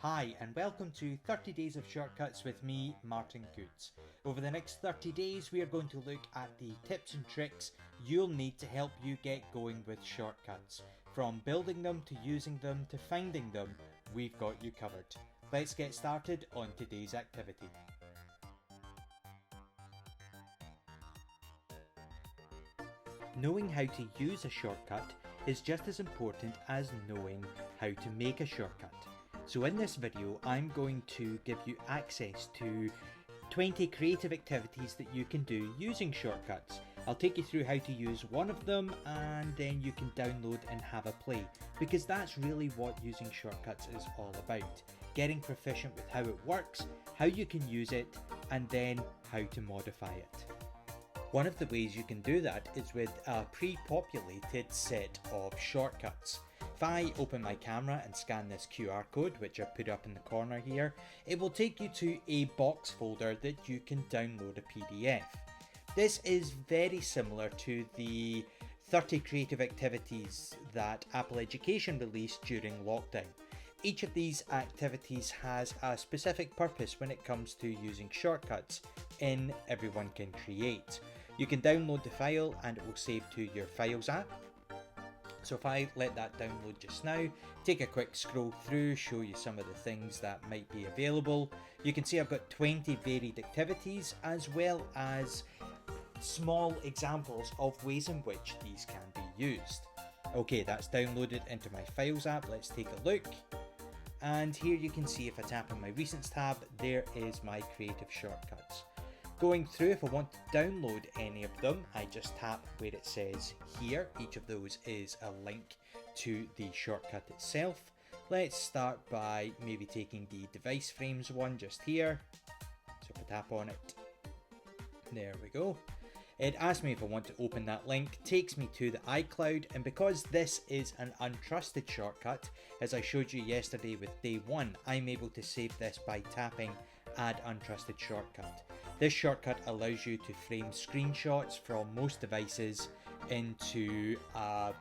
Hi and welcome to 30 Days of Shortcuts with me, Martin Goods. Over the next 30 days we are going to look at the tips and tricks you'll need to help you get going with shortcuts. From building them to using them to finding them, we've got you covered. Let's get started on today's activity. Knowing how to use a shortcut is just as important as knowing how to make a shortcut. So in this video, I'm going to give you access to 20 creative activities that you can do using shortcuts. I'll take you through how to use one of them and then you can download and have a play, because that's really what using shortcuts is all about. Getting proficient with how it works, how you can use it, and then how to modify it. One of the ways you can do that is with a pre-populated set of shortcuts. If I open my camera and scan this QR code, which I've put up in the corner here, it will take you to a box folder that you can download a PDF. This is very similar to the 30 creative activities that Apple Education released during lockdown. Each of these activities has a specific purpose when it comes to using shortcuts in Everyone Can Create. You can download the file and it will save to your Files app. So if I let that download just now, take a quick scroll through, show you some of the things that might be available. You can see I've got 20 varied activities as well as small examples of ways in which these can be used. Okay, that's downloaded into my Files app. Let's take a look. And here you can see if I tap on my Recents tab, there is my creative shortcuts. Going through, if I want to download any of them, I just tap where it says here. Each of those is a link to the shortcut itself. Let's start by maybe taking the device frames one just here. So if I tap on it, there we go. It asks me if I want to open that link, takes me to the iCloud, and because this is an untrusted shortcut, as I showed you yesterday with day one, I'm able to save this by tapping Add Untrusted Shortcut. This shortcut allows you to frame screenshots from most devices into an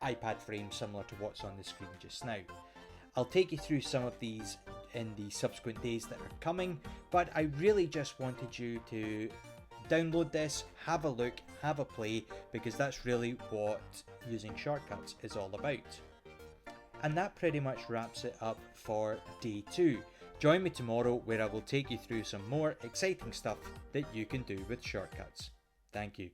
iPad frame similar to what's on the screen just now. I'll take you through some of these in the subsequent days that are coming, but I really just wanted you to download this, have a look, have a play, because that's really what using shortcuts is all about. And that pretty much wraps it up for day 2. Join me tomorrow where I will take you through some more exciting stuff that you can do with shortcuts. Thank you.